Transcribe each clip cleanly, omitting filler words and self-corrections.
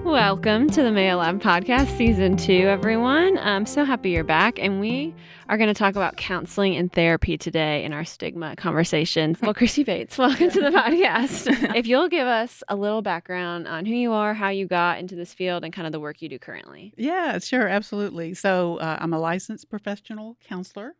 Welcome to the Mayo Lab podcast, season 2, everyone. I'm so happy you're back, and we are going to talk about counseling and therapy today in our stigma conversation. Well, Christie Bates, welcome to the podcast. If you'll give us a little background on who you are, how you got into this field, and kind of the work you do currently. Yeah, sure, absolutely. So I'm a licensed professional counselor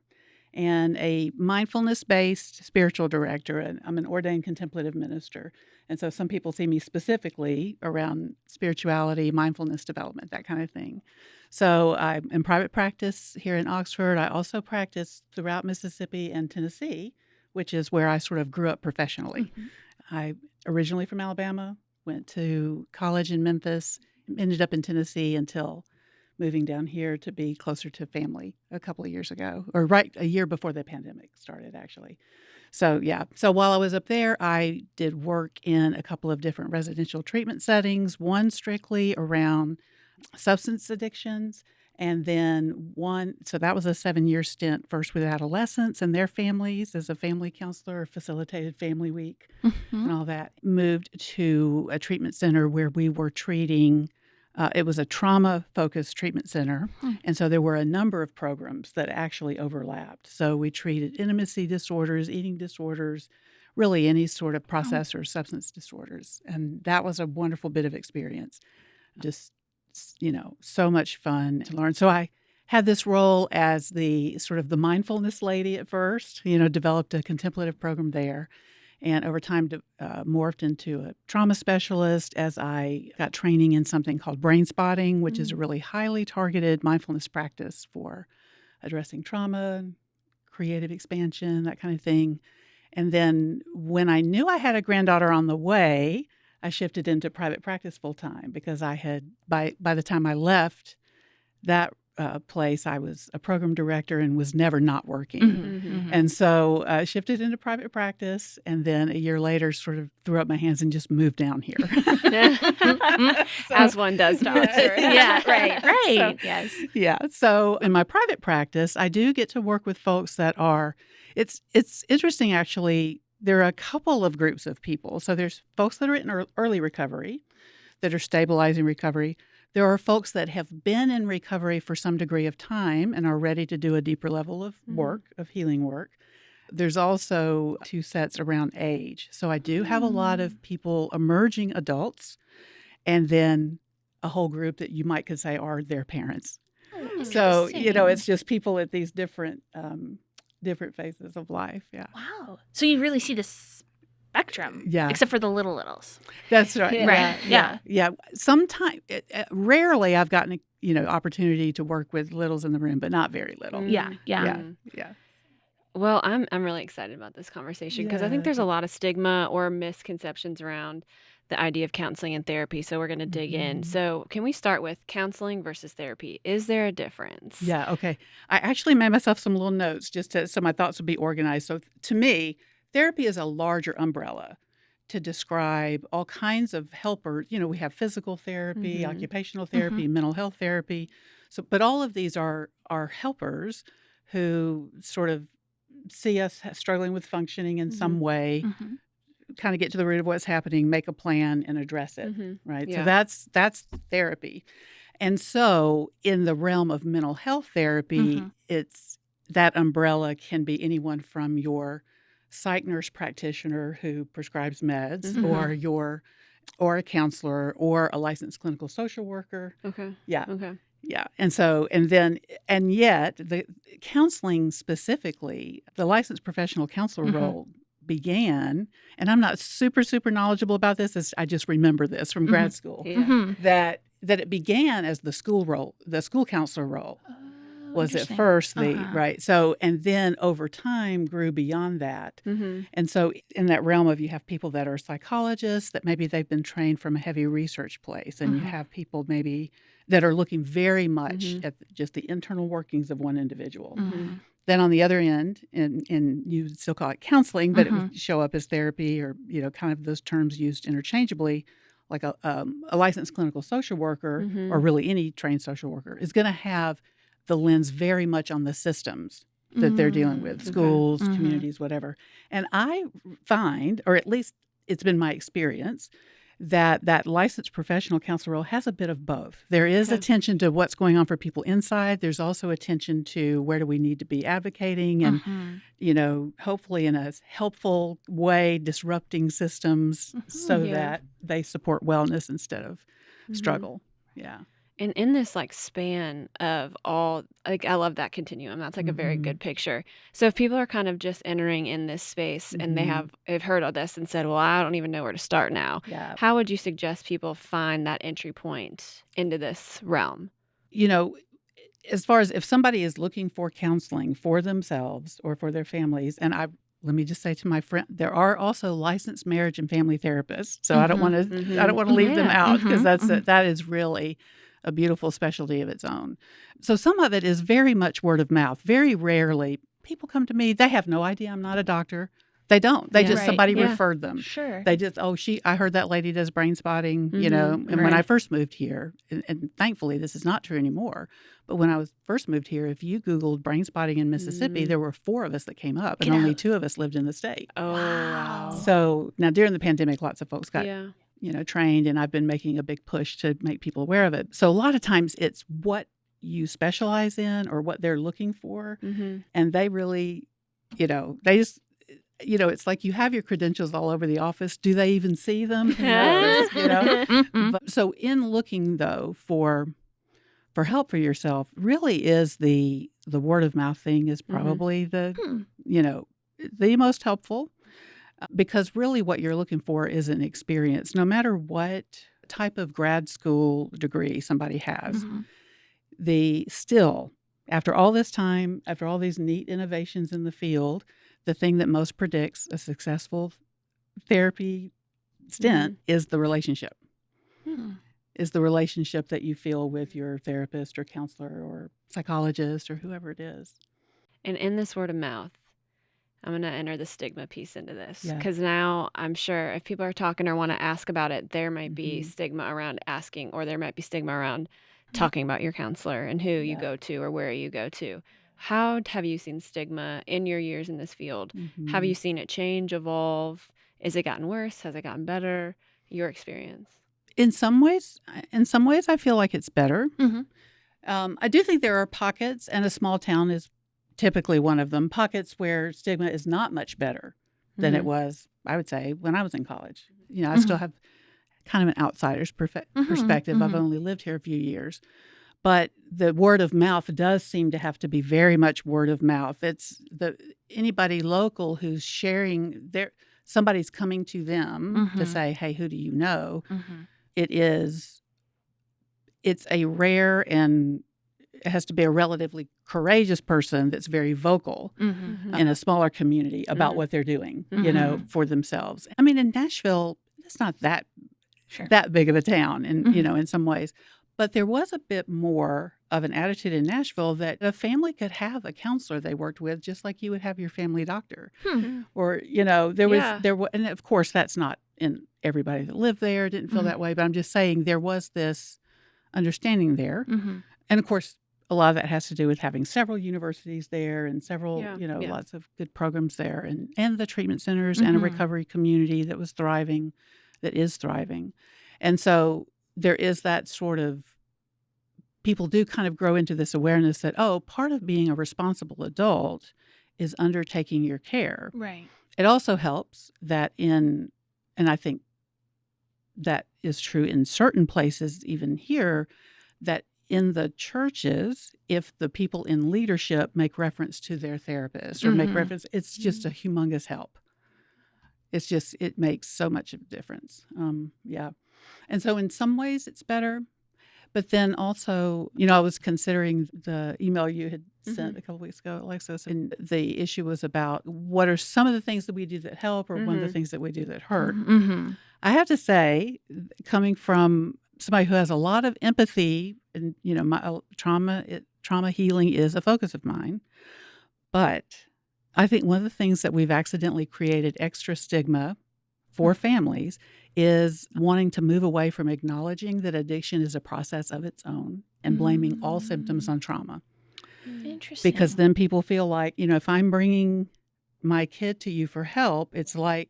and a mindfulness-based spiritual director, and I'm an ordained contemplative minister. And so some people see me specifically around spirituality, mindfulness development, that kind of thing. So I'm in private practice here in Oxford. I also practice throughout Mississippi and Tennessee, which is where I sort of grew up professionally. Mm-hmm. I originally from Alabama, went to college in Memphis, ended up in Tennessee until moving down here to be closer to family a couple of years ago, or right a year before the pandemic started, actually. So, yeah. So while I was up there, I did work in a couple of different residential treatment settings, one strictly around substance addictions, and then so that was a 7-year stint, first with adolescents and their families as a family counselor, facilitated Family Week and all that. Moved to a treatment center where we were treating it was a trauma-focused treatment center, and so there were a number of programs that actually overlapped. So we treated intimacy disorders, eating disorders, really any sort of process or substance disorders, and that was a wonderful bit of experience. Just, so much fun to learn. So I had this role as the sort of the mindfulness lady at first, developed a contemplative program there. And over time, morphed into a trauma specialist as I got training in something called brain spotting, which is a really highly targeted mindfulness practice for addressing trauma, creative expansion, that kind of thing. And then when I knew I had a granddaughter on the way, I shifted into private practice full time because I had, by the time I left that place, I was a program director and was never not working. And so I shifted into private practice, and then a year later sort of threw up my hands and just moved down here. As one does to Oxford. Yeah, right. Yes. Yeah. So in my private practice, I do get to work with folks that are, it's interesting actually, there are a couple of groups of people. So there's folks that are in early recovery, that are stabilizing recovery. There are folks that have been in recovery for some degree of time and are ready to do a deeper level of work, of healing work. There's also 2 sets around age. So I do have a lot of people, emerging adults, and then a whole group that you could say are their parents. So, it's just people at these different phases of life. Yeah. Wow. So you really see this spectrum, except for the littles. That's right. Yeah. Right. Yeah. Sometimes, rarely, I've gotten opportunity to work with littles in the room, but not very little. Yeah. Well, I'm really excited about this conversation because I think there's a lot of stigma or misconceptions around the idea of counseling and therapy. So we're going to dig in. So can we start with counseling versus therapy? Is there a difference? Yeah. Okay. I actually made myself some little notes so my thoughts would be organized. So to me, therapy is a larger umbrella to describe all kinds of helpers. We have physical therapy, occupational therapy, mental health therapy. So, but all of these are helpers who sort of see us struggling with functioning in some way, kind of get to the root of what's happening, make a plan, and address it. Right. Yeah. So that's therapy. And so in the realm of mental health therapy, it's that umbrella can be anyone from your psych nurse practitioner who prescribes meds, or a counselor, or a licensed clinical social worker. Okay. Yeah. Okay. Yeah. And yet the counseling specifically, the licensed professional counselor role began, and I'm not super knowledgeable about this, I just remember this from grad school, that it began as the school counselor role. Was at first right. So, and then over time grew beyond that. And so in that realm of, you have people that are psychologists that maybe they've been trained from a heavy research place. And you have people maybe that are looking very much at just the internal workings of one individual. Then on the other end, and you would still call it counseling, but it would show up as therapy, or, kind of those terms used interchangeably, like a licensed clinical social worker, or really any trained social worker, is going to have the lens very much on the systems that they're dealing with, schools, communities, whatever. And I find, or at least it's been my experience, that licensed professional counselor role has a bit of both. There is attention to what's going on for people inside. There's also attention to where do we need to be advocating and, hopefully in a helpful way, disrupting systems so that they support wellness instead of struggle. Yeah. And in this span of all, I love that continuum. That's a very good picture. So if people are kind of just entering in this space and they've heard all this and said, well, I don't even know where to start now. Yeah. How would you suggest people find that entry point into this realm? As far as if somebody is looking for counseling for themselves or for their families, and let me just say to my friend, there are also licensed marriage and family therapists. So I don't want to leave them out because that is really a beautiful specialty of its own. So some of it is very much word of mouth. Very rarely people come to me. They have no idea I'm not a doctor. They don't. They just somebody referred them. Sure. They just I heard that lady does brain spotting. And when I first moved here, and thankfully this is not true anymore. But when I first moved here, if you Googled brain spotting in Mississippi, there were 4 of us that came up, and only 2 of us lived in the state. Oh wow! So now during the pandemic, lots of folks got trained, and I've been making a big push to make people aware of it. So a lot of times it's what you specialize in or what they're looking for, and they really, they just. It's like you have your credentials all over the office. Do they even see them? Who knows, So in looking, though, for help for yourself, really is the word of mouth thing is probably the most helpful, because really what you're looking for is an experience. No matter what type of grad school degree somebody has, after all this time, after all these neat innovations in the field, the thing that most predicts a successful therapy stint is the relationship. Is the relationship that you feel with your therapist or counselor or psychologist or whoever it is. And in this word of mouth, I'm going to enter the stigma piece into this, because now I'm sure if people are talking or want to ask about it, there might be stigma around asking, or there might be stigma around talking about your counselor and who you go to or where you go to. How have you seen stigma in your years in this field? Have you seen it change, evolve? Has it gotten worse? Has it gotten better? Your experience? In some ways, I feel like it's better. I do think there are pockets, and a small town is typically one of them, pockets where stigma is not much better than it was, I would say, when I was in college. I still have kind of an outsider's perspective. I've only lived here a few years. But the word of mouth does seem to have to be very much word of mouth. It's anybody local who's sharing somebody's coming to them to say, hey, who do you know? It's a rare, and it has to be a relatively courageous person that's very vocal in a smaller community about what they're doing, for themselves. I mean, in Nashville, it's not that big of a town, and in some ways. But there was a bit more of an attitude in Nashville that a family could have a counselor they worked with, just like you would have your family doctor. Or, there was, and of course that's not in everybody that lived there, didn't feel that way. But I'm just saying there was this understanding there. And of course, a lot of that has to do with having several universities there and several, lots of good programs there, and the treatment centers and a recovery community that is thriving. And so there is that sort of, people do kind of grow into this awareness that, part of being a responsible adult is undertaking your care. Right. It also helps that and I think that is true in certain places, even here, that in the churches, if the people in leadership make reference to their therapist or make reference, it's just a humongous help. It makes so much of a difference. And so in some ways it's better. But then also, I was considering the email you had sent a couple weeks ago, Alexis, and the issue was about what are some of the things that we do that help or one of the things that we do that hurt. I have to say, coming from somebody who has a lot of empathy, and, my trauma healing is a focus of mine. But I think one of the things that we've accidentally created extra stigma for families is wanting to move away from acknowledging that addiction is a process of its own and blaming all symptoms on trauma. Interesting. Because then people feel like, if I'm bringing my kid to you for help, it's like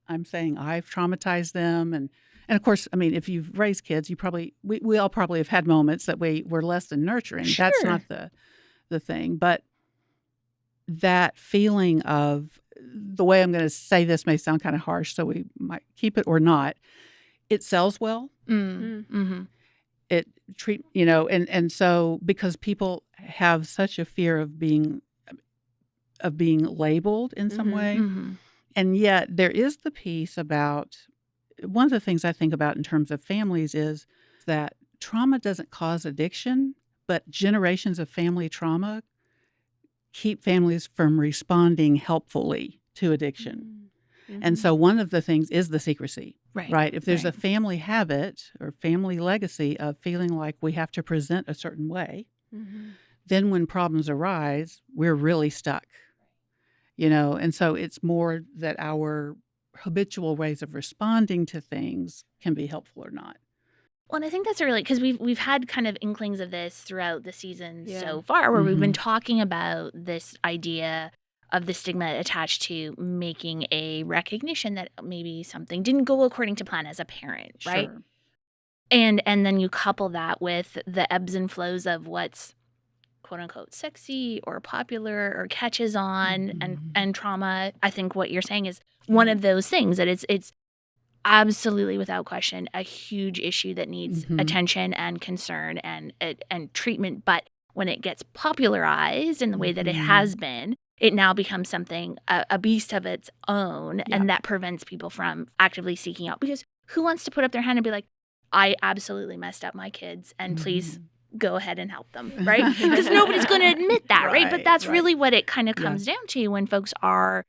I'm saying I've traumatized them And of course, I mean, if you've raised kids, we all probably have had moments that we're less than nurturing. Sure. That's not the thing. But that feeling of, the way I'm going to say this may sound kind of harsh, so we might keep it or not, it sells well. Mm-hmm. And so because people have such a fear of being labeled in some way. Mm-hmm. And yet there is the piece about, one of the things I think about in terms of families is that trauma doesn't cause addiction, but generations of family trauma keep families from responding helpfully to addiction. Mm-hmm. And so one of the things is the secrecy, Right. right? If there's a family habit or family legacy of feeling like we have to present a certain way, then when problems arise, we're really stuck, and so it's more that our habitual ways of responding to things can be helpful or not. Well, and I think that's really, because we've had kind of inklings of this throughout the season so far, where we've been talking about this idea of the stigma attached to making a recognition that maybe something didn't go according to plan as a parent, right? Sure. And then you couple that with the ebbs and flows of what's quote unquote sexy or popular or catches on and trauma. I think what you're saying is one of those things, that it's absolutely, without question, a huge issue that needs attention and concern and treatment. But when it gets popularized in the way that it has been, it now becomes something, a beast of its own, and that prevents people from actively seeking out. Because who wants to put up their hand and be like, I absolutely messed up my kids, and please go ahead and help them, right? Because nobody's going to admit that, right? But that's really what it kind of comes down to when folks are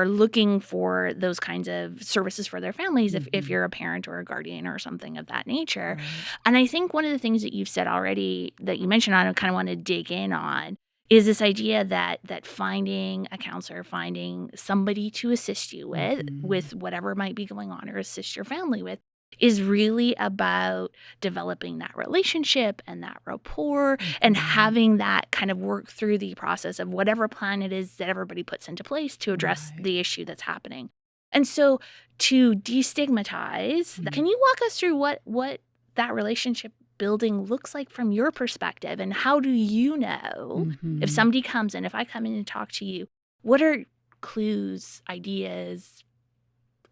looking for those kinds of services for their families, if you're a parent or a guardian or something of that nature. Right. And I think one of the things that you've said already that you mentioned on, I kind of want to dig in on, is this idea that finding a counselor, finding somebody to assist you with whatever might be going on or assist your family with, is really about developing that relationship and that rapport and having that kind of work through the process of whatever plan it is that everybody puts into place to address the issue that's happening. And so to destigmatize, can you walk us through what that relationship building looks like from your perspective? And how do you know if somebody comes in, if I come in and talk to you, what are clues, ideas,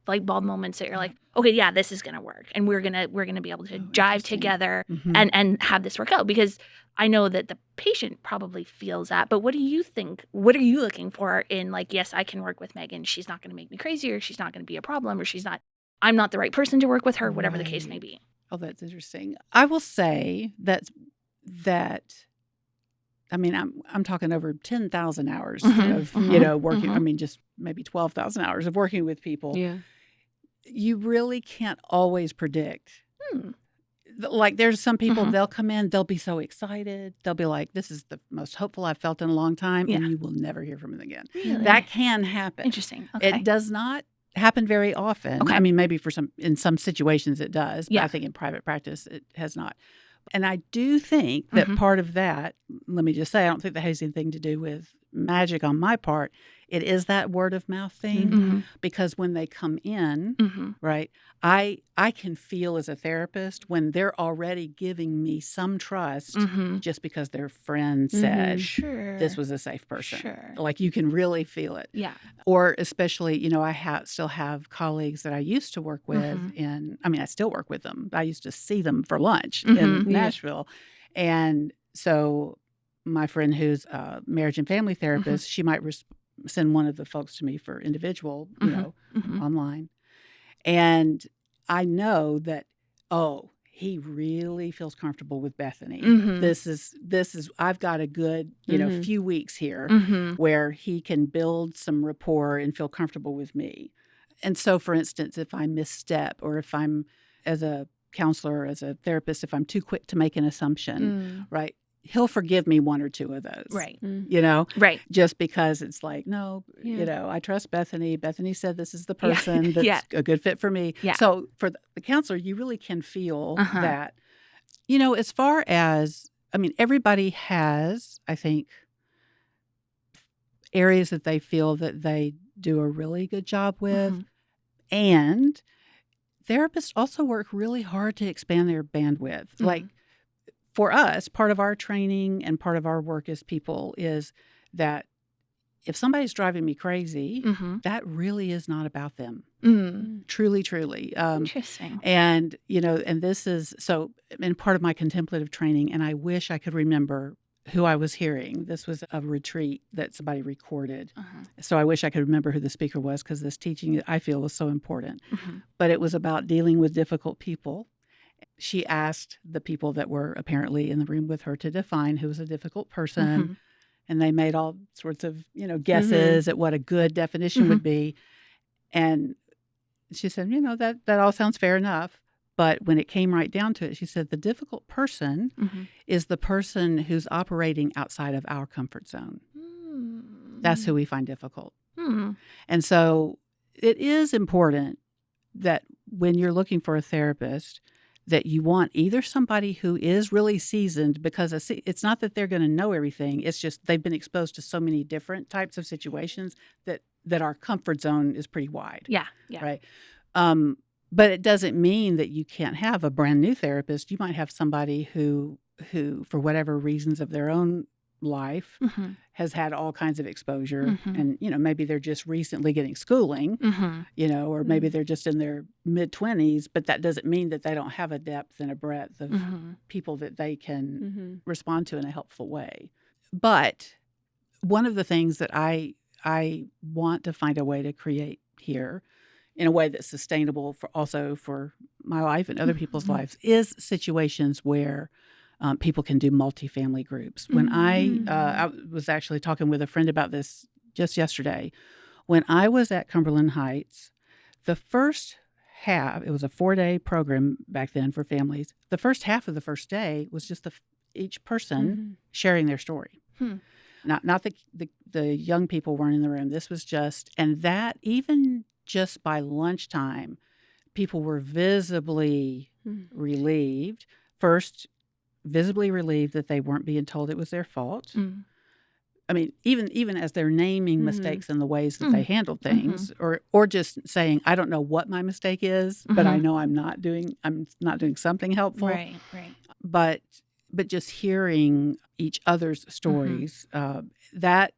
light bulb moments that you're like, okay, yeah, this is going to work. And we're going to be able to jive together and have this work out. Because I know that the patient probably feels that, but what do you think? What are you looking for in, like, yes, I can work with Megan. She's not going to make me crazy, or she's not going to be a problem, or I'm not the right person to work with her, whatever the case may be. Oh, that's interesting. I will say that I mean, I'm talking over 10,000 hours of, working. I mean, just maybe 12,000 hours of working with people. Yeah. You really can't always predict. Like, there's some people, they'll come in, they'll be so excited. They'll be like, this is the most hopeful I've felt in a long time. And you will never hear from them again. Really? That can happen. Interesting. Okay. It does not happen very often. Okay. I mean, maybe in some situations it does, but I think in private practice it has not. And I do think that part of that, let me just say, I don't think that has anything to do with magic on my part. It is that word of mouth thing, because when they come in, right, I can feel as a therapist when they're already giving me some trust just because their friend said this was a safe person. Sure. Like, you can really feel it. Yeah. Or especially, I still have colleagues that I used to work with I still work with them. I used to see them for lunch in Nashville. And so my friend who's a marriage and family therapist, she might send one of the folks to me for individual, online. And I know that, he really feels comfortable with Bethany. This is I've got a good, few weeks here where he can build some rapport and feel comfortable with me. And so, for instance, if I misstep, or if I'm, as a counselor, as a therapist, if I'm too quick to make an assumption, right, he'll forgive me one or two of those. Right. Right. Just because it's like, no, I trust Bethany. Bethany said this is the person that's a good fit for me. Yeah. So for the counselor, you really can feel that, as far as, I mean, everybody has, I think, areas that they feel that they do a really good job with, and therapists also work really hard to expand their bandwidth. Mhm. Like for us, part of our training and part of our work as people is that if somebody's driving me crazy, Mm-hmm. that really is not about them. Mm. Truly, truly. Interesting. And, and this is so in part of my contemplative training, and I wish I could remember who I was hearing. This was a retreat that somebody recorded. Uh-huh. So I wish I could remember who the speaker was because this teaching, I feel, was so important. Mm-hmm. But it was about dealing with difficult people. She asked the people that were apparently in the room with her to define who was a difficult person. Mm-hmm. And they made all sorts of, guesses at what a good definition would be. And she said, that all sounds fair enough. But when it came right down to it, she said, the difficult person Mm-hmm. is the person who's operating outside of our comfort zone. Mm-hmm. That's who we find difficult. Mm-hmm. And so it is important that when you're looking for a therapist, that you want either somebody who is really seasoned, because it's not that they're going to know everything. It's just they've been exposed to so many different types of situations that our comfort zone is pretty wide. Yeah. Yeah. Right. But it doesn't mean that you can't have a brand new therapist. You might have somebody who for whatever reasons of their own life Mm-hmm. has had all kinds of exposure, Mhm. and maybe they're just recently getting schooling, Mm-hmm. or maybe they're just in their mid-20s, but that doesn't mean that they don't have a depth and a breadth of Mm-hmm. people that they can Mm-hmm. respond to in a helpful way. But one of the things that I want to find a way to create here in a way that's sustainable for my life and other people's Mhm. lives is situations where people can do multifamily groups. When I was actually talking with a friend about this just yesterday. When I was at Cumberland Heights, the first half, it was a 4-day program back then for families. The first half of the first day was just each person sharing their story. Hmm. Not the young people weren't in the room. This was just, and that even just by lunchtime, people were visibly relieved. First, visibly relieved that they weren't being told it was their fault. Mm. I mean, even as they're naming mistakes and the ways that they handled things, or just saying, I don't know what my mistake is, but I know I'm not doing something helpful. Right. But just hearing each other's stories, that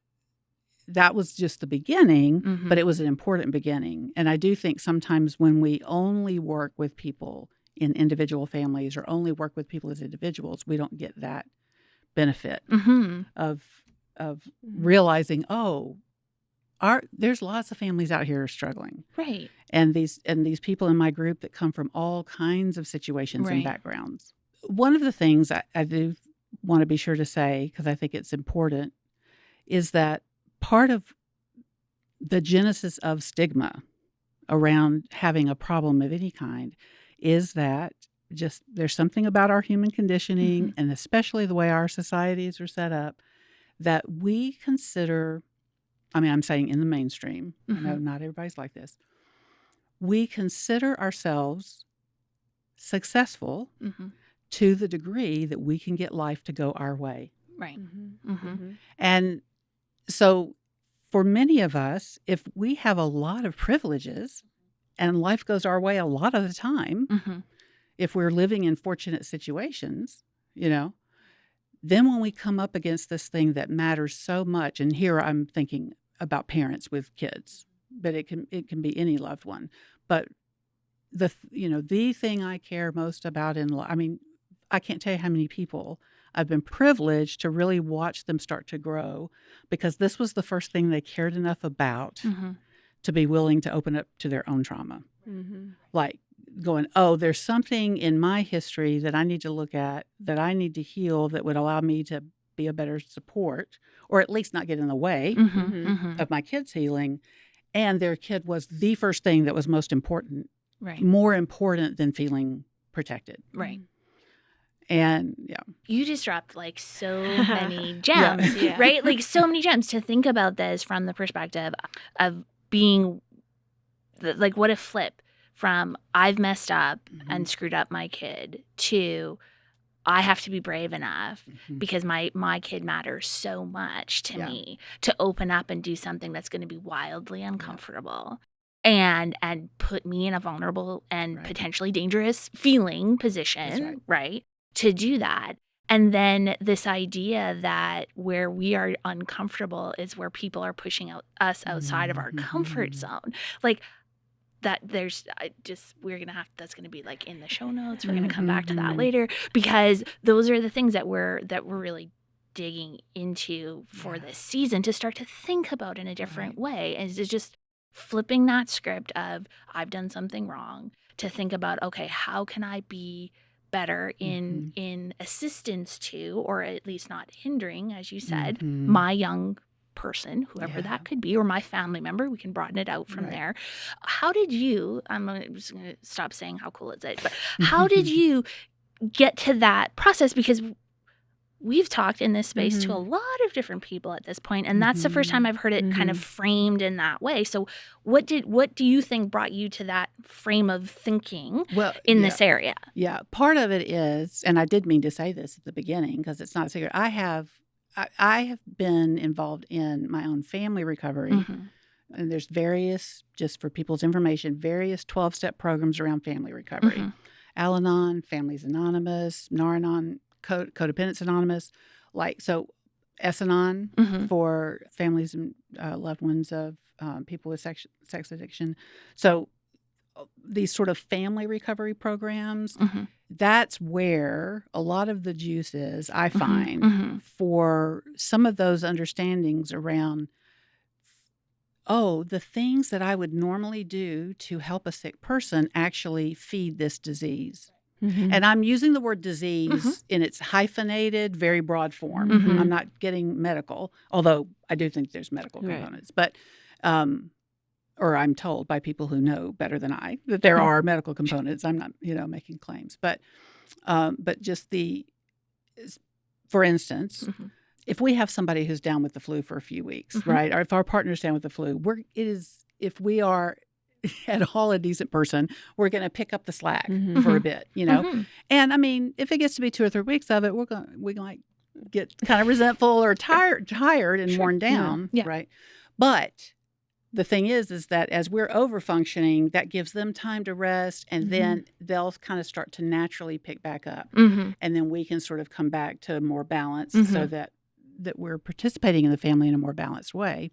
was just the beginning, but it was an important beginning. And I do think sometimes when we only work with people in individual families or only work with people as individuals, we don't get that benefit of realizing, there's lots of families out here struggling. Right. And these people in my group that come from all kinds of situations and Right. backgrounds. One of the things I do want to be sure to say, because I think it's important, is that part of the genesis of stigma around having a problem of any kind is that just there's something about our human conditioning, and especially the way our societies are set up, that we consider, I'm saying in the mainstream, I know not everybody's like this, we consider ourselves successful to the degree that we can get life to go our way. Right. And so for many of us, if we have a lot of privileges and life goes our way a lot of the time, if we're living in fortunate situations, then when we come up against this thing that matters so much, and here I'm thinking about parents with kids, but it can be any loved one. But the thing I care most about in life, I can't tell you how many people I've been privileged to really watch them start to grow, because this was the first thing they cared enough about to be willing to open up to their own trauma. Like going, there's something in my history that I need to look at, that I need to heal, that would allow me to be a better support, or at least not get in the way of my kids' healing. And their kid was the first thing that was most important, Right. more important than feeling protected. Right. And You just dropped like so many gems, right? Like so many gems to think about this from the perspective of being like, what a flip from I've messed up and screwed up my kid to I have to be brave enough because my kid matters so much to me to open up and do something that's going to be wildly uncomfortable. and put me in a vulnerable and Right. potentially dangerous feeling position, right. to do that. And then this idea that where we are uncomfortable is where people are pushing us outside of our comfort zone. Like that we're going to have, that's going to be like in the show notes. We're going to come back to that later, because those are the things that we're really digging into for this season to start to think about in a different way. And it's just flipping that script of I've done something wrong to think about, okay, how can I be better in assistance to, or at least not hindering, as you said, my young person, whoever that could be, or my family member. We can broaden it out from there. How did you, I'm just going to stop saying how cool is it, but how did you get to that process? Because we've talked in this space to a lot of different people at this point, and that's the first time I've heard it kind of framed in that way. So what do you think brought you to that frame of thinking in this area? Yeah, part of it is, and I did mean to say this at the beginning because it's not a secret, I have been involved in my own family recovery, and there's various, just for people's information, various 12-step programs around family recovery. Al-Anon, Families Anonymous, Nar-Anon, Codependence Anonymous, S-Anon for families and loved ones of people with sex addiction. So these sort of family recovery programs, that's where a lot of the juice is, I find, for some of those understandings around, the things that I would normally do to help a sick person actually feed this disease. And I'm using the word disease in its hyphenated, very broad form. I'm not getting medical, although I do think there's medical components. But, or I'm told by people who know better than I that there are medical components. I'm not, making claims. But just for instance, if we have somebody who's down with the flu for a few weeks, right, or if our partner's down with the flu, if we are at all a decent person, we're going to pick up the slack for a bit, And I mean, if it gets to be 2 or 3 weeks of it, we're going to get kind of resentful or tired and worn down, right? But the thing is that as we're over functioning, that gives them time to rest, and then they'll kind of start to naturally pick back up, and then we can sort of come back to more balance, so that we're participating in the family in a more balanced way.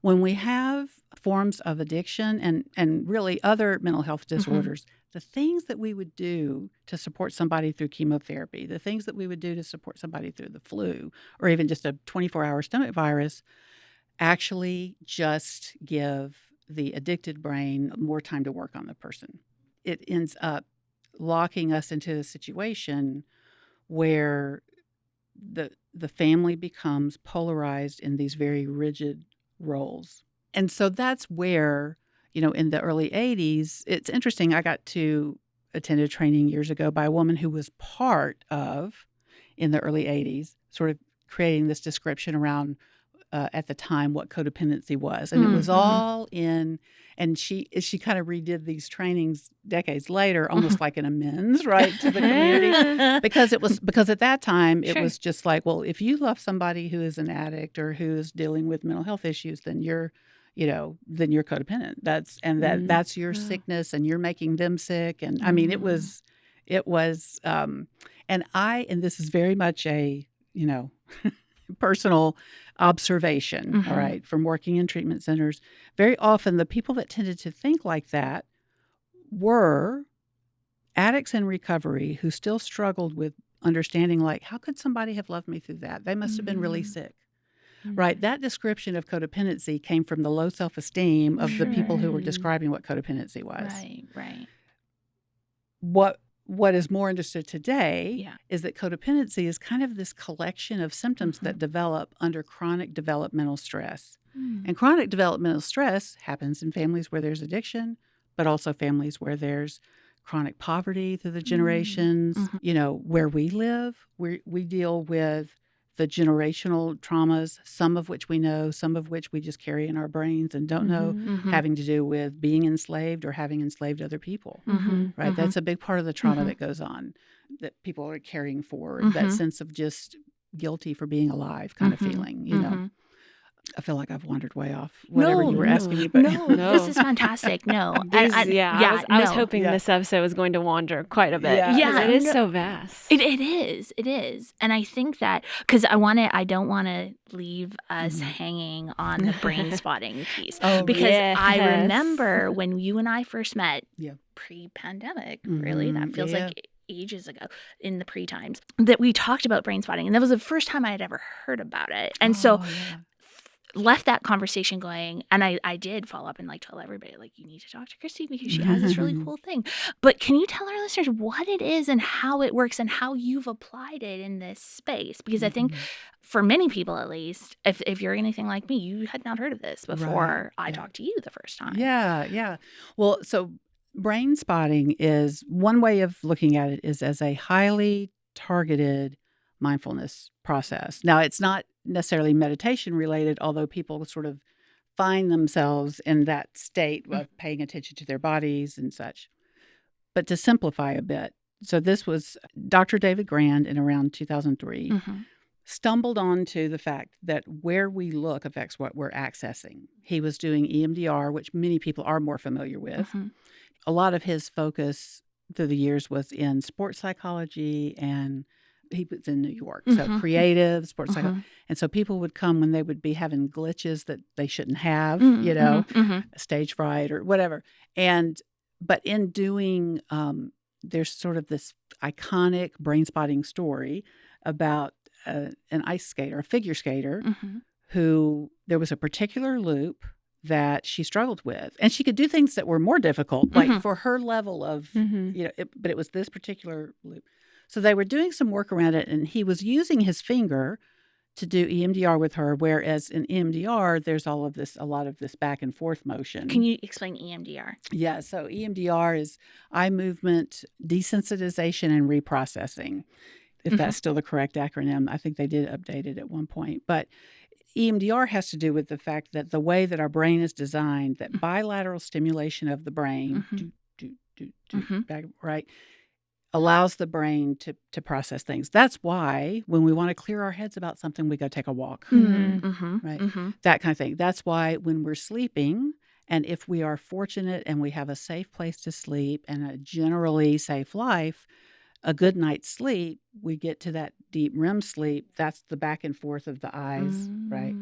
When we have forms of addiction and really other mental health disorders, the things that we would do to support somebody through chemotherapy, the things that we would do to support somebody through the flu, or even just a 24-hour stomach virus, actually just give the addicted brain more time to work on the person. It ends up locking us into a situation where the family becomes polarized in these very rigid roles. And so that's where, in the early 80s, it's interesting. I got to attend a training years ago by a woman who was part of, in the early 80s, sort of creating this description around, at the time, what codependency was. And it was all in, and she kind of redid these trainings decades later, almost like an amends, right, to the community. Because at that time, it was just like, well, if you love somebody who is an addict or who is dealing with mental health issues, then you're codependent. That's your sickness, and you're making them sick. And I mean, it was, and this is very much a, personal observation, all right, from working in treatment centers. Very often, the people that tended to think like that were addicts in recovery who still struggled with understanding, like, how could somebody have loved me through that? They must have been really sick. Right. That description of codependency came from the low self-esteem of the people who were describing what codependency was. Right. What is more understood today is that codependency is kind of this collection of symptoms that develop under chronic developmental stress. And chronic developmental stress happens in families where there's addiction, but also families where there's chronic poverty through the generations. Where we live, we deal with the generational traumas, some of which we know, some of which we just carry in our brains and don't know, having to do with being enslaved or having enslaved other people, right? That's a big part of the trauma that goes on, that people are carrying forward, that sense of just guilty for being alive kind of feeling, I feel like I've wandered way off whatever you were asking me. But No, No. this is fantastic. No, I was no. hoping Yeah. this episode was going to wander quite a bit. Yeah, because yeah. it is No. so vast. It is. And I think that because I don't want to leave us hanging on the brain spotting piece. Oh, Because I yes. remember when you and I first met Yeah. pre-pandemic, really, that Mhm. feels Yeah. like ages ago in the pre-times, that we talked about brain spotting. And that was the first time I had ever heard about it. And so Oh, yeah. left that conversation going, and I did follow up and like tell everybody, like, you need to talk to Christie because she has this really cool thing. But can you tell our listeners what it is and how it works and how you've applied it in this space? Because I think for many people, at least, if you're anything like me, you had not heard of this before I talked to you the first time. Yeah. Well, so brain spotting is one way of looking at it is as a highly targeted mindfulness process. Now, it's not necessarily meditation related, although people sort of find themselves in that state of paying attention to their bodies and such. But to simplify a bit, so this was Dr. David Grand in around 2003 stumbled onto the fact that where we look affects what we're accessing. He was doing EMDR, which many people are more familiar with. A lot of his focus through the years was in sports psychology, and he was in New York. So creative, sports psychology. And so people would come when they would be having glitches that they shouldn't have, stage fright or whatever. But in doing, there's sort of this iconic brain spotting story about an ice skater, a figure skater, who there was a particular loop that she struggled with. And she could do things that were more difficult, like for her level of, but it was this particular loop. So they were doing some work around it, and he was using his finger to do EMDR with her, whereas in EMDR, there's a lot of this back and forth motion. Can you explain EMDR? Yeah, so EMDR is eye movement desensitization and reprocessing, if that's still the correct acronym. I think they did update it at one point. But EMDR has to do with the fact that the way that our brain is designed, that bilateral stimulation of the brain, right, allows the brain to process things. That's why when we want to clear our heads about something, we go take a walk, right? That kind of thing. That's why when we're sleeping, and if we are fortunate and we have a safe place to sleep and a generally safe life, a good night's sleep, we get to that deep REM sleep. That's the back and forth of the eyes, right?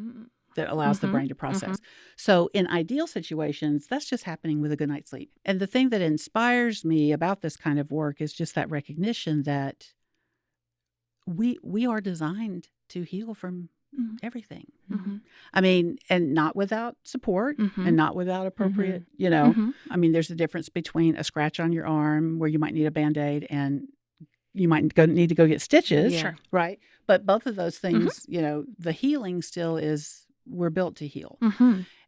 That allows the brain to process. So in ideal situations, that's just happening with a good night's sleep. And the thing that inspires me about this kind of work is just that recognition that we are designed to heal from everything. I mean, and not without support and not without appropriate, I mean, there's a difference between a scratch on your arm where you might need a Band-Aid and you might need to go get stitches, right? But both of those things, the healing still is, we're built to heal.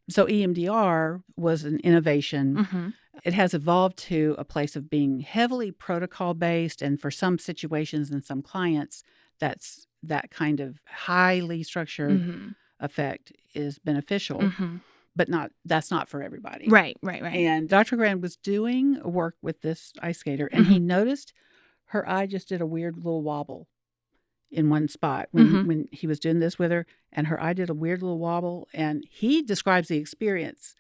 So EMDR was an innovation. It has evolved to a place of being heavily protocol-based, and for some situations and some clients, that's that kind of highly structured effect is beneficial. But that's not for everybody. Right. And Dr. Grand was doing work with this ice skater, and he noticed her eye just did a weird little wobble in one spot when he was doing this with her, and her eye did a weird little wobble. And he describes the experience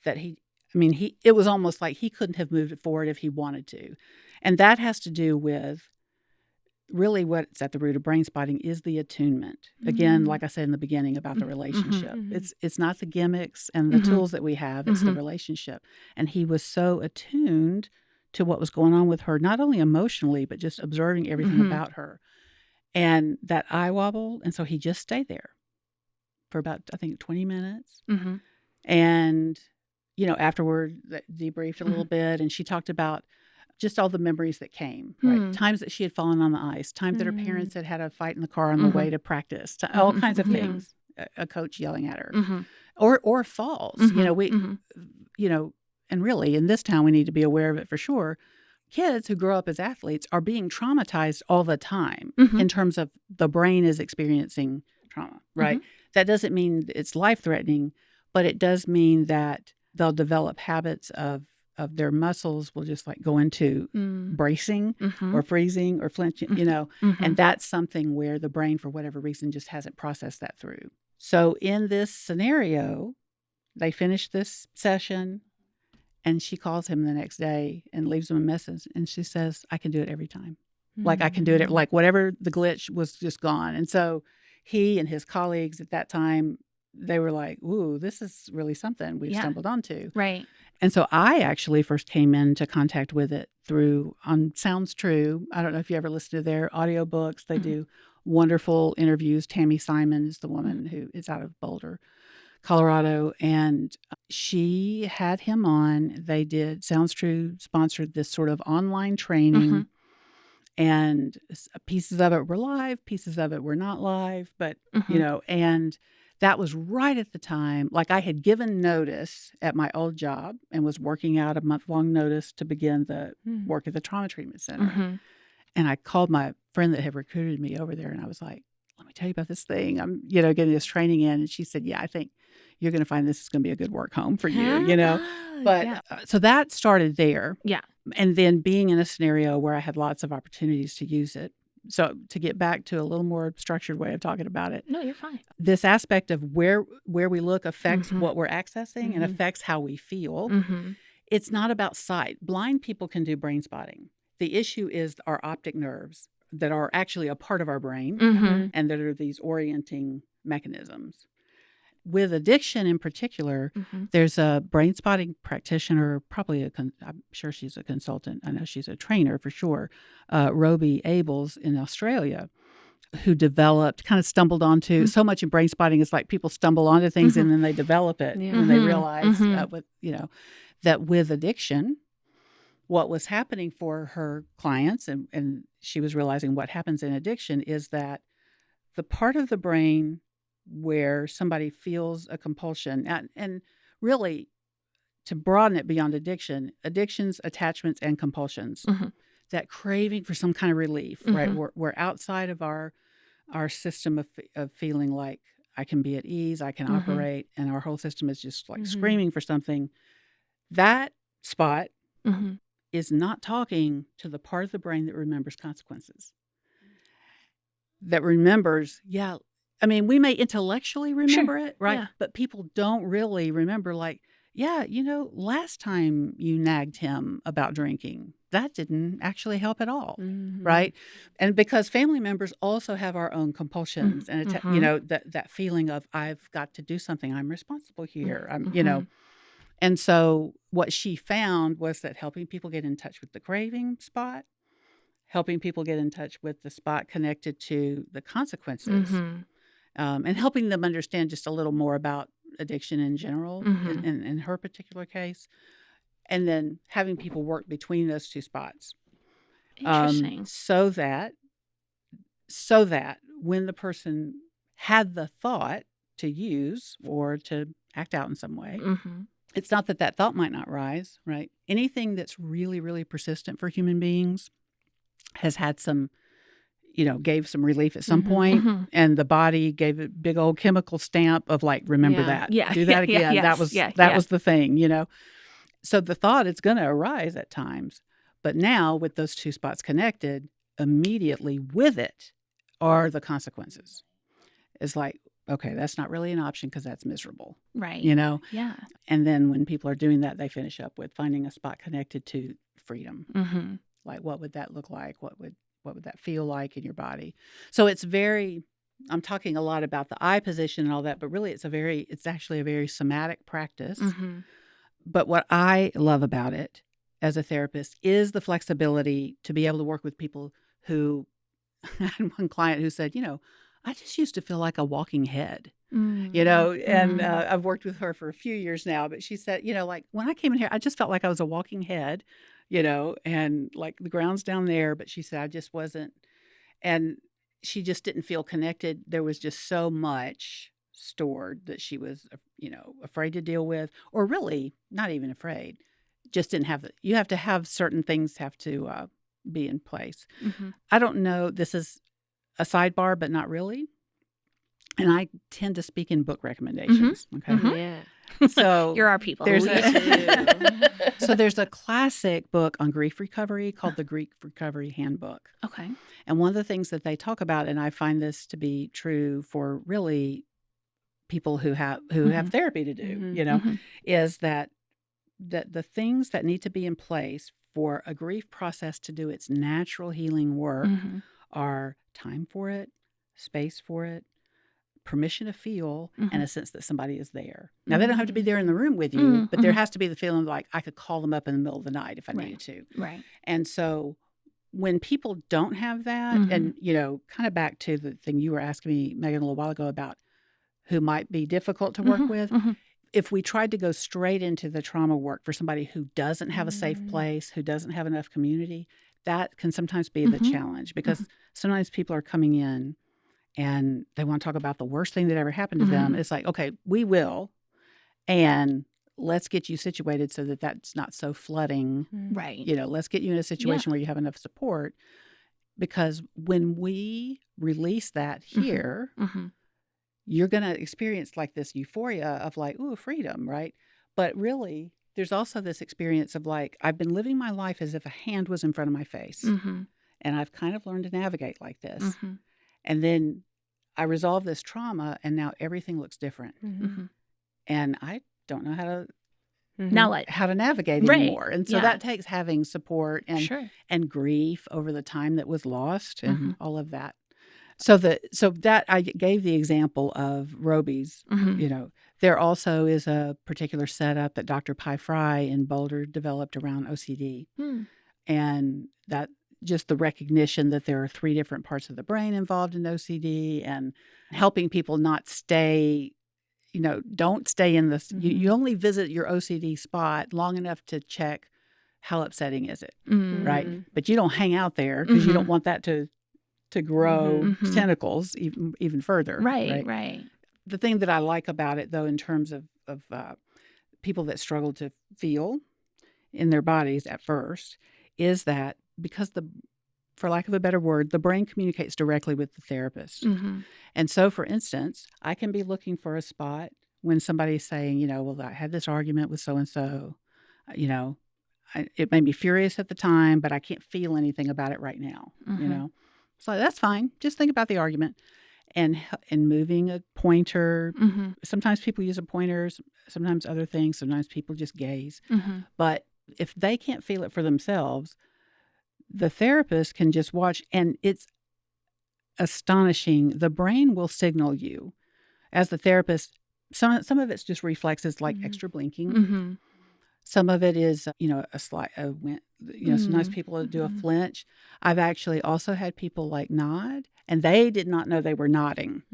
that it was almost like he couldn't have moved it forward if he wanted to. And that has to do with really what's at the root of brain spotting is the attunement. Again, like I said in the beginning about the relationship. It's not the gimmicks and the tools that we have, it's the relationship. And he was so attuned to what was going on with her, not only emotionally, but just observing everything about her. And that eye wobbled, and so he just stayed there for about, I think, 20 minutes. And, afterward, debriefed a little bit, and she talked about just all the memories that came, right? Times that she had fallen on the ice, times that her parents had a fight in the car on the way to practice, all kinds of things, a coach yelling at her, or falls. And really, in this town, we need to be aware of it for sure. Kids who grow up as athletes are being traumatized all the time in terms of the brain is experiencing trauma, right? That doesn't mean it's life-threatening, but it does mean that they'll develop habits of their muscles will just like go into bracing or freezing or flinching, and that's something where the brain, for whatever reason, just hasn't processed that through. So in this scenario, they finish this session and she calls him the next day and leaves him a message. And she says, I can do it every time. Like I can do it, like whatever the glitch was just gone. And so he and his colleagues at that time, they were like, ooh, this is really something we've stumbled onto. Right. And so I actually first came into contact with it through Sounds True. I don't know if you ever listened to their audiobooks. They do wonderful interviews. Tammy Simon is the woman who is out of Boulder, Colorado. And she had him on. They did, Sounds True sponsored this sort of online training. And pieces of it were live, pieces of it were not live, but, you know, and that was right at the time. Like I had given notice at my old job and was working out a month-long notice to begin the work at the trauma treatment center. And I called my friend that had recruited me over there and I was like, let me tell you about this thing. I'm, you know, getting this training in. And she said, yeah, I think you're going to find this is going to be a good work home for you, you know. But so that started there. Yeah. And then being in a scenario where I had lots of opportunities to use it. So to get back to a little more structured way of talking about it. No, you're fine. This aspect of where we look affects what we're accessing and affects how we feel. It's not about sight. Blind people can do brain spotting. The issue is our optic nerves that are actually a part of our brain and that are these orienting mechanisms. With addiction in particular, there's a brain spotting practitioner, probably I'm sure she's a consultant. I know she's a trainer for sure, Roby Abels in Australia, who kind of stumbled onto so much in brain spotting. It's like people stumble onto things and then they develop it and they realize that with addiction, what was happening for her clients, and she was realizing what happens in addiction is that the part of the brain where somebody feels a compulsion, and really to broaden it beyond addictions, attachments, and compulsions, that craving for some kind of relief, right? We're outside of our system of feeling like I can be at ease, I can operate, and our whole system is just like screaming for something. That spot is not talking to the part of the brain that remembers consequences. That remembers, I mean, we may intellectually remember it, right? Yeah. But people don't really remember, like, last time you nagged him about drinking, that didn't actually help at all, right? And because family members also have our own compulsions and, that feeling of, I've got to do something, I'm responsible here, And so what she found was that helping people get in touch with the craving spot, helping people get in touch with the spot connected to the consequences, and helping them understand just a little more about addiction in general in her particular case, and then having people work between those two spots. Interesting. So that when the person had the thought to use or to act out in some way, it's not that thought might not rise, right? Anything that's really, really persistent for human beings has had some, gave some relief at some point, and the body gave a big old chemical stamp of like, remember that, do that again. That was the thing, So the thought is going to arise at times, but now with those two spots connected, immediately with it are the consequences. It's like, okay, that's not really an option because that's miserable, right? Yeah. And then when people are doing that, they finish up with finding a spot connected to freedom. Like, what would that look like? What would that feel like in your body? So I'm talking a lot about the eye position and all that, but really it's actually a very somatic practice. But what I love about it as a therapist is the flexibility to be able to work with people who, I had one client who said, I just used to feel like a walking head, and I've worked with her for a few years now, but she said, like when I came in here, I just felt like I was a walking head, and like the ground's down there, but she said, I just wasn't, and she just didn't feel connected. There was just so much stored that she was, afraid to deal with, or really not even afraid, just didn't have you have to have certain things have to be in place. I don't know, this is a sidebar, but not really. And I tend to speak in book recommendations. Okay. Yeah. So you're our people. There's a classic book on grief recovery called the Grief Recovery Handbook. Okay. And one of the things that they talk about, and I find this to be true for really people who have therapy to do, Mhm. is that the things that need to be in place for a grief process to do its natural healing work Mhm. are time for it, space for it, permission to feel, and a sense that somebody is there. Now, they don't have to be there in the room with you, but there has to be the feeling like I could call them up in the middle of the night if I needed to. Right. And so when people don't have that, and, kind of back to the thing you were asking me, Megan, a little while ago about who might be difficult to work with, if we tried to go straight into the trauma work for somebody who doesn't have a safe place, who doesn't have enough community, that can sometimes be the challenge, because sometimes people are coming in and they want to talk about the worst thing that ever happened to them. It's like, okay, we will, and let's get you situated so that that's not so flooding. Right. Let's get you in a situation where you have enough support, because when we release that here, you're going to experience like this euphoria of like, ooh, freedom, right? But really, there's also this experience of like, I've been living my life as if a hand was in front of my face. And I've kind of learned to navigate like this. And then I resolve this trauma, and now everything looks different. And I don't know Now what? how to navigate Right. anymore. And so that takes having support and Sure. and grief over the time that was lost and all of that. So that I gave the example of Roby's. There also is a particular setup that Dr. Pi Fry in Boulder developed around OCD. And that just the recognition that there are 3 different parts of the brain involved in OCD, and helping people not stay, don't stay in this. You only visit your OCD spot long enough to check how upsetting is it, right? But you don't hang out there because you don't want that to grow tentacles even further. Right. The thing that I like about it, though, in terms of people that struggle to feel in their bodies at first, is that because for lack of a better word, the brain communicates directly with the therapist. And so, for instance, I can be looking for a spot when somebody's saying, well, I had this argument with so-and-so, it made me furious at the time, but I can't feel anything about it right now, So that's fine. Just think about the argument. And moving a pointer. Sometimes people use a pointer, sometimes other things. Sometimes people just gaze. But if they can't feel it for themselves, the therapist can just watch. And it's astonishing. The brain will signal you as the therapist. Some of it's just reflexes like extra blinking. Some of it is, a slight, sometimes people do a flinch. I've actually also had people like nod, and they did not know they were nodding.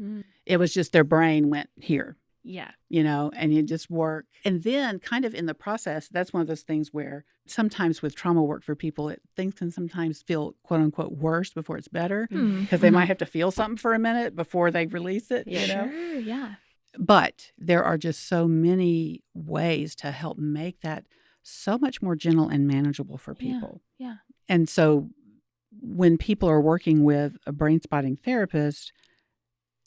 It was just their brain went here. Yeah. And you just work. And then kind of in the process, that's one of those things where sometimes with trauma work for people, things can sometimes feel quote unquote worse before it's better, because they might have to feel something for a minute before they release it. Sure, yeah. But there are just so many ways to help make that so much more gentle and manageable for people. Yeah. And so when people are working with a brain spotting therapist,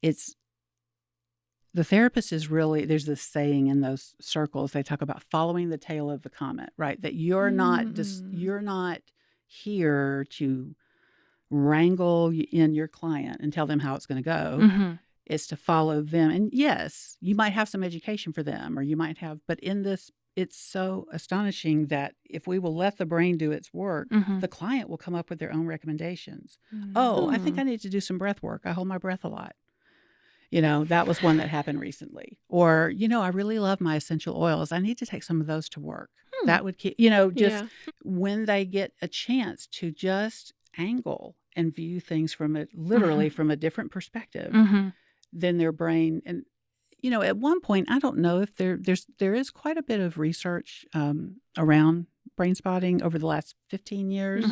the therapist is really, there's this saying in those circles, they talk about following the tail of the comet, right? That you're not you're not here to wrangle in your client and tell them how it's going to go. Is to follow them. And yes, you might have some education for them, or you might have, but in this, it's so astonishing that if we will let the brain do its work, the client will come up with their own recommendations. Oh, I think I need to do some breath work. I hold my breath a lot. That was one that happened recently. Or, I really love my essential oils. I need to take some of those to work. That would keep, when they get a chance to just angle and view things from literally from a different perspective. Than their brain. And, at one point, I don't know if there is quite a bit of research around brain spotting over the last 15 years.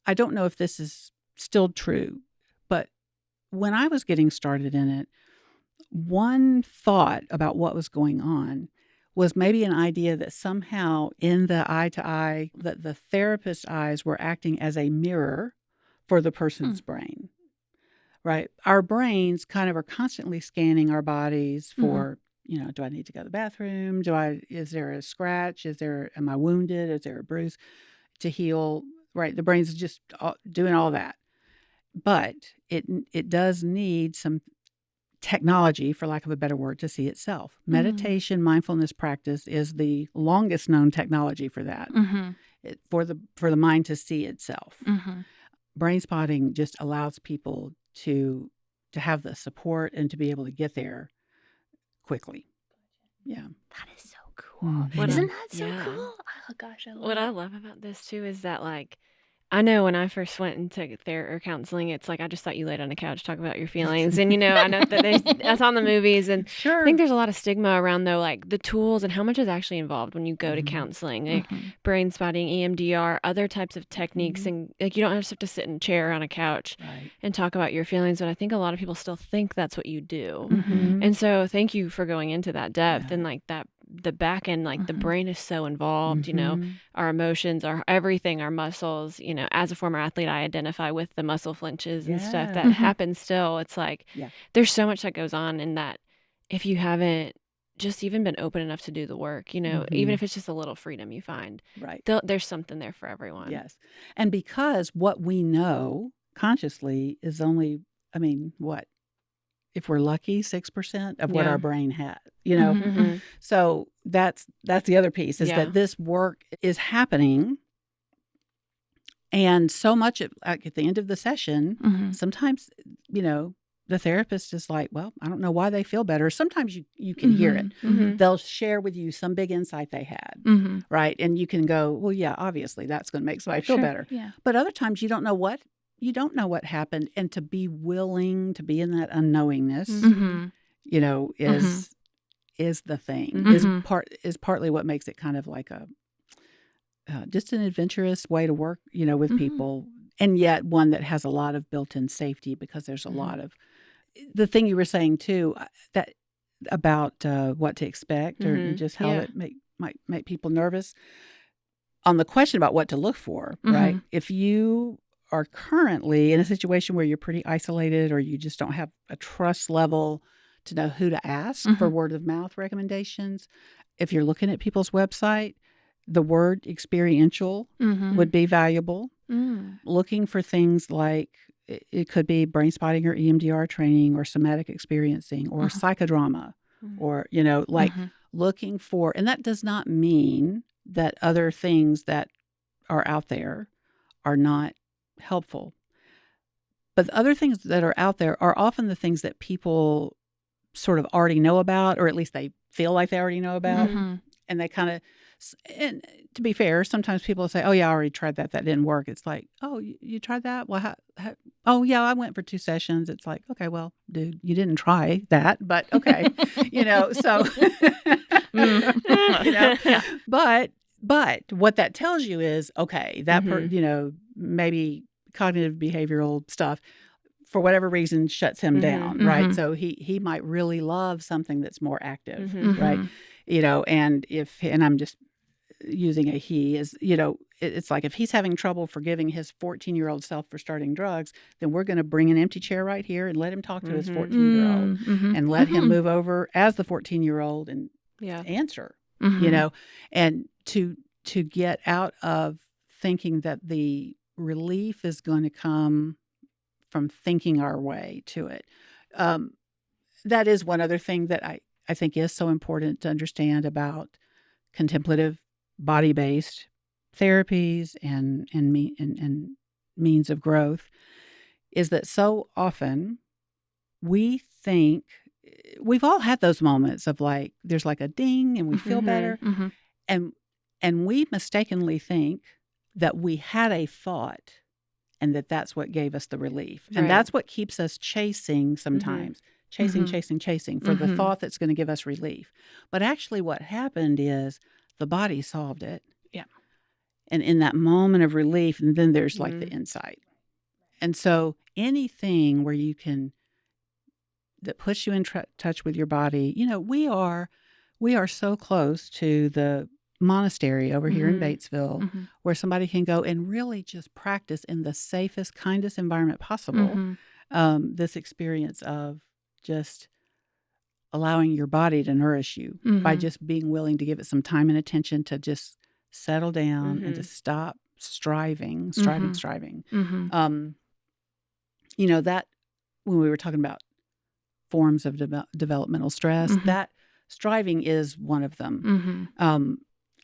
I don't know if this is still true, but when I was getting started in it, one thought about what was going on was maybe an idea that somehow in the eye-to-eye, that the therapist's eyes were acting as a mirror for the person's brain. Right. Our brains kind of are constantly scanning our bodies for, do I need to go to the bathroom? Is there a scratch? Am I wounded? Is there a bruise to heal? Right. The brain's just doing all that. But it does need some technology, for lack of a better word, to see itself. Meditation, mindfulness practice is the longest known technology for that, for the mind to see itself. Brain spotting just allows people to have the support and to be able to get there quickly. Yeah. That is so cool. Isn't that so cool? Oh gosh, I love What it. I love about this too is that I know when I first went and took therapy or counseling, it's I just thought you laid on a couch, talk about your feelings. And, I know that that's on the movies. And Sure. I think there's a lot of stigma around, though, the tools and how much is actually involved when you go to counseling, brain spotting, EMDR, other types of techniques. And, you don't just have to sit in a chair on a couch and talk about your feelings. But I think a lot of people still think that's what you do. And so thank you for going into that depth and, the back end, the brain is so involved, our emotions, our everything, our muscles, as a former athlete, I identify with the muscle flinches and stuff that happens still. It's there's so much that goes on in that if you haven't just even been open enough to do the work, even if it's just a little freedom you find, there's something there for everyone. Yes. And because what we know consciously is only, what? If we're lucky, 6% of what our brain has, So that's the other piece is that this work is happening. And so much at the end of the session, sometimes, the therapist is like, well, I don't know why they feel better. Sometimes you can hear it. They'll share with you some big insight they had, right? And you can go, well, yeah, obviously that's going to make somebody feel better. Yeah. But other times you don't know what happened, and to be willing to be in that unknowingness, is the thing. Is partly what makes it kind of like a just an adventurous way to work, with people, and yet one that has a lot of built-in safety because there's a lot of the thing you were saying too that about what to expect or just how it might make people nervous. On the question about what to look for, right? If you are currently in a situation where you're pretty isolated or you just don't have a trust level to know who to ask for word of mouth recommendations, if you're looking at people's website, the word experiential would be valuable. Looking for things like it could be brain spotting or EMDR training or somatic experiencing or psychodrama or, looking for, and that does not mean that other things that are out there are not helpful. But the other things that are out there are often the things that people sort of already know about, or at least they feel like they already know about. And they kind of, and to be fair, sometimes people say, oh, yeah, I already tried that. That didn't work. It's like, oh, you tried that? Well, oh, yeah, I went for 2 sessions. It's like, okay, well, dude, you didn't try that, but okay. So, but what that tells you is, okay, that, maybe cognitive behavioral stuff, for whatever reason, shuts him down, right? So he might really love something that's more active, right? And I'm just using a he is, it's like if he's having trouble forgiving his 14-year-old self for starting drugs, then we're going to bring an empty chair right here and let him talk to his 14-year-old and let him move over as the 14-year-old and answer, and to get out of thinking that the relief is going to come from thinking our way to it. That is one other thing that I think is so important to understand about contemplative body-based therapies and means of growth is that so often we think we've all had those moments of there's a ding and we feel better. And we mistakenly think that we had a thought and that's what gave us the relief. And that's what keeps us chasing sometimes. Chasing for the thought that's going to give us relief. But actually what happened is the body solved it. Yeah. And in that moment of relief, and then there's the insight. And so anything where you can, that puts you in touch with your body, we are so close to the monastery over here in Batesville where somebody can go and really just practice in the safest, kindest environment possible. This experience of just allowing your body to nourish you by just being willing to give it some time and attention to just settle down and to stop striving. That when we were talking about forms of developmental stress. Mhm. That striving is one of them.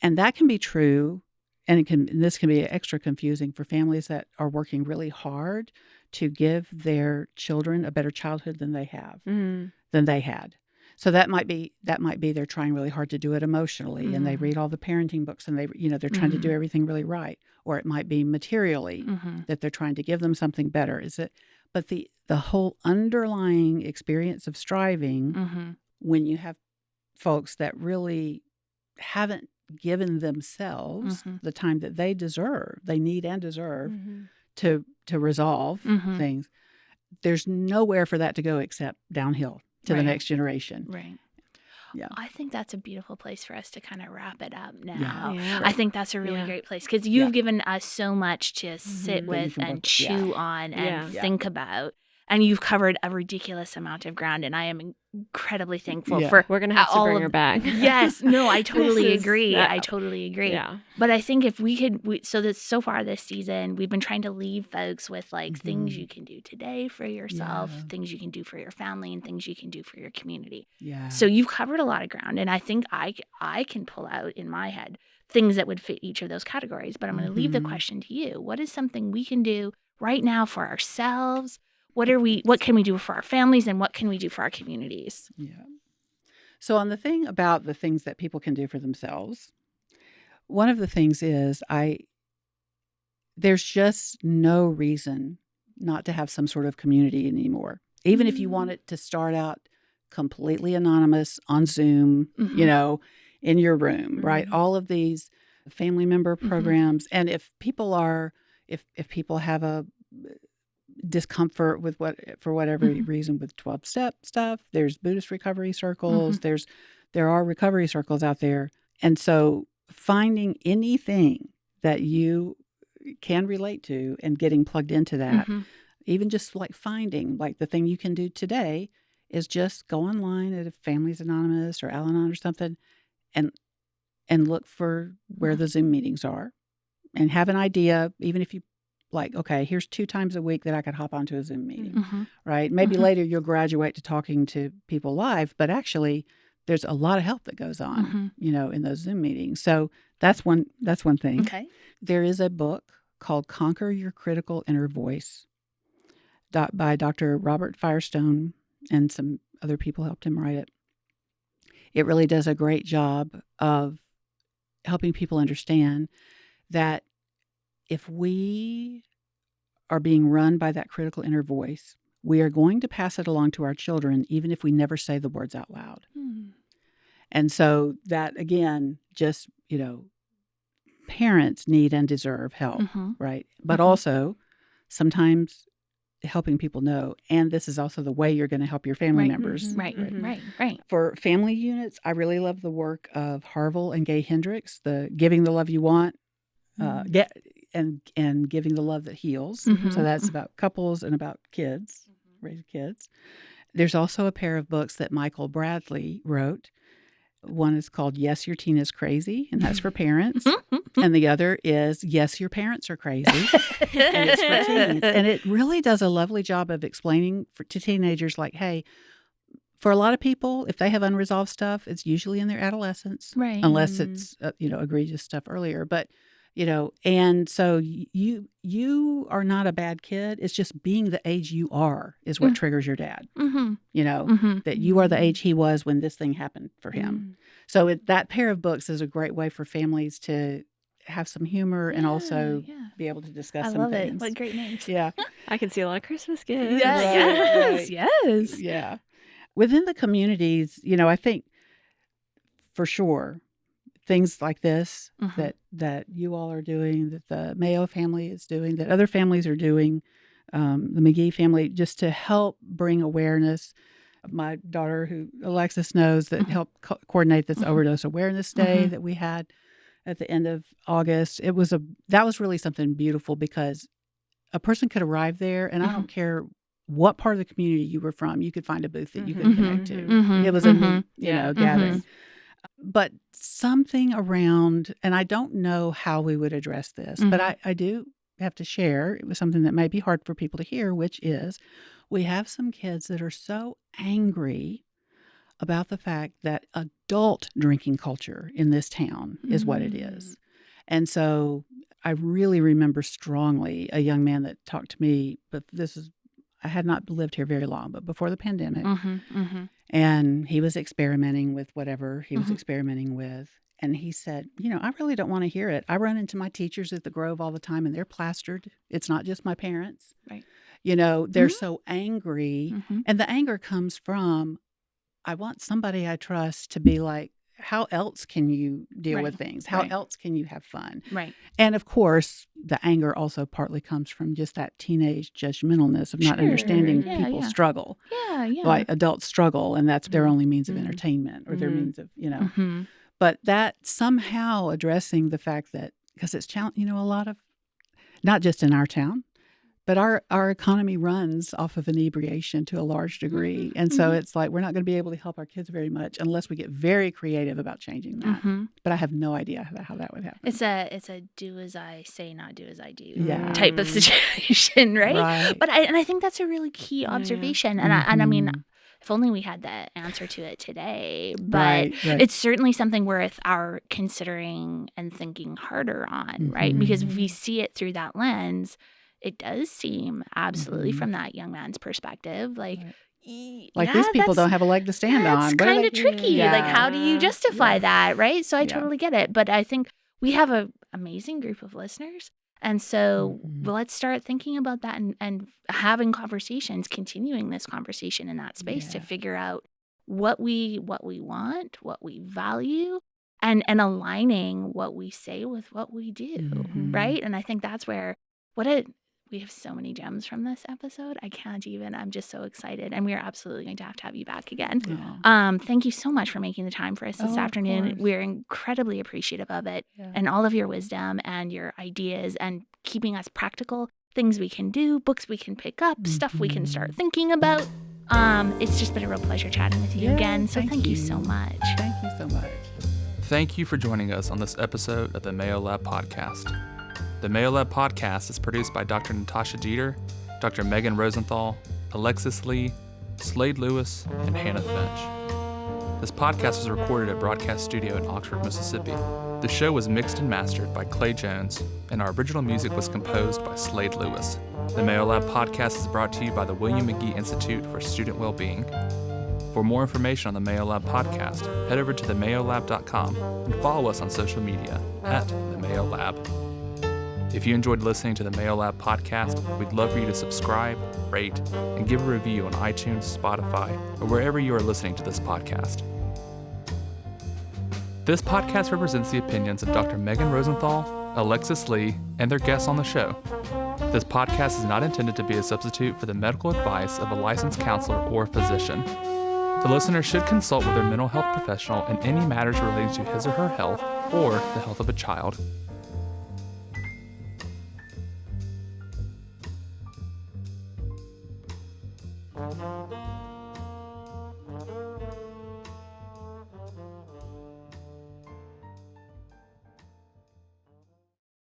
And that can be true, and this can be extra confusing for families that are working really hard to give their children a better childhood than they had. So that might be they're trying really hard to do it emotionally, and they read all the parenting books, and they're trying to do everything really right. Or it might be materially that they're trying to give them something better. But the whole underlying experience of striving, when you have folks that really haven't given themselves the time that they need and deserve to resolve things, there's nowhere for that to go except downhill to the next generation. Right. Yeah. I think that's a beautiful place for us to kind of wrap it up now. Yeah. I think that's a really great place because you've given us so much to sit with and chew on and think about. And you've covered a ridiculous amount of ground, and I am incredibly thankful for We're going to have to bring her back. Yes. No, I totally agree. Yeah. I totally agree. Yeah. But I think if we could, so far this season, we've been trying to leave folks with like things you can do today for yourself, things you can do for your family, and things you can do for your community. Yeah. So you've covered a lot of ground, and I think I can pull out in my head things that would fit each of those categories. But I'm going to leave the question to you. What is something we can do right now for ourselves? What can we do for our families, and what can we do for our communities? Yeah. So on the thing about the things that people can do for themselves, one of the things is there's just no reason not to have some sort of community anymore. Even if you want it to start out completely anonymous on Zoom, in your room, right? All of these family member programs. And if people have a discomfort with for whatever reason with 12-step stuff, there's Buddhist recovery circles, there are recovery circles out there. And so finding anything that you can relate to and getting plugged into that, even just like finding, like the thing you can do today is just go online at Families Anonymous or Al-Anon or something and look for where the Zoom meetings are and have an idea, even if you like, okay, here's 2 times a week that I could hop onto a Zoom meeting, right? Maybe later you'll graduate to talking to people live, but actually there's a lot of help that goes on, in those Zoom meetings. So that's one thing. Okay. There is a book called Conquer Your Critical Inner Voice by Dr. Robert Firestone, and some other people helped him write it. It really does a great job of helping people understand that if we are being run by that critical inner voice, we are going to pass it along to our children, even if we never say the words out loud. And so that, again, just, parents need and deserve help, right? But also sometimes helping people know, and this is also the way you're going to help your family members. Right. For family units, I really love the work of Harville and Gay Hendricks, the Giving the Love You Want, and giving the love that heals. So that's about couples and about kids, raising kids. There's also a pair of books that Michael Bradley wrote. One is called Yes, Your Teen is Crazy, and that's for parents. And the other is Yes, Your Parents Are Crazy, and it's for teens. And it really does a lovely job of explaining to teenagers, like, hey, for a lot of people, if they have unresolved stuff, it's usually in their adolescence, Right. Unless it's egregious stuff earlier. But and so you are not a bad kid. It's just being the age you are is what triggers your dad. That you are the age he was when this thing happened for him. So that pair of books is a great way for families to have some humor and also be able to discuss some things. I love it. What great names. Yeah. I can see a lot of Christmas gifts. Right. Yes. Yeah. Within the communities, I think for sure, things like this that you all are doing, that the Mayo family is doing, that other families are doing, the Magee family, just to help bring awareness. My daughter, who Alexis knows, that helped coordinate this Overdose Awareness Day that we had at the end of August. That was really something beautiful, because a person could arrive there, and I don't care what part of the community you were from, you could find a booth that you could connect to. It was a neat, gathering. But something around, and I don't know how we would address this, but I do have to share, it was something that may be hard for people to hear, which is we have some kids that are so angry about the fact that adult drinking culture in this town is what it is. And so I really remember strongly a young man that talked to me, but I had not lived here very long, but before the pandemic. And he was experimenting with whatever he was experimenting with. And he said, I really don't want to hear it. I run into my teachers at the Grove all the time, and they're plastered. It's not just my parents. Right. They're so angry. And the anger comes from, I want somebody I trust to be like, how else can you deal with things? How else can you have fun? Right. And of course, the anger also partly comes from just that teenage judgmentalness of not understanding people's struggle. Yeah. Like adults struggle, and that's their only means of entertainment or their means of, But that somehow addressing the fact that, because it's a lot of, not just in our town, but our economy runs off of inebriation to a large degree. And so it's like we're not going to be able to help our kids very much unless we get very creative about changing that. But I have no idea how that would happen. It's a do as I say, not do as I do type of situation, right? But I think that's a really key observation. And I mean, if only we had the answer to it today. But it's certainly something worth our considering and thinking harder on, right? Because if we see it through that lens, it does seem absolutely from that young man's perspective like these people don't have a leg to stand on. It's kind of tricky. Like, how do you justify that, right? So I totally get it. But I think we have an amazing group of listeners. And so let's start thinking about that and having conversations, continuing this conversation in that space to figure out what we want, what we value, and aligning what we say with what we do, right? And I think that's where we have so many gems from this episode. I'm just so excited. And we are absolutely going to have you back again. Thank you so much for making the time for us this afternoon. We're incredibly appreciative of it and all of your wisdom and your ideas and keeping us practical, things we can do, books we can pick up, stuff we can start thinking about. It's just been a real pleasure chatting with you again. So thank you so much. Thank you so much. Thank you for joining us on this episode of the Mayo Lab podcast. The Mayo Lab podcast is produced by Dr. Natasha Jeter, Dr. Megan Rosenthal, Alexis Lee, Slade Lewis, and Hannah Finch. This podcast was recorded at Broadcast Studio in Oxford, Mississippi. The show was mixed and mastered by Clay Jones, and our original music was composed by Slade Lewis. The Mayo Lab podcast is brought to you by the William Magee Institute for Student Wellbeing. For more information on the Mayo Lab podcast, head over to themayolab.com and follow us on social media at the Mayo Lab. If you enjoyed listening to the Mayo Lab podcast, we'd love for you to subscribe, rate, and give a review on iTunes, Spotify, or wherever you are listening to this podcast. This podcast represents the opinions of Dr. Megan Rosenthal, Alexis Lee, and their guests on the show. This podcast is not intended to be a substitute for the medical advice of a licensed counselor or physician. The listener should consult with their mental health professional in any matters relating to his or her health or the health of a child.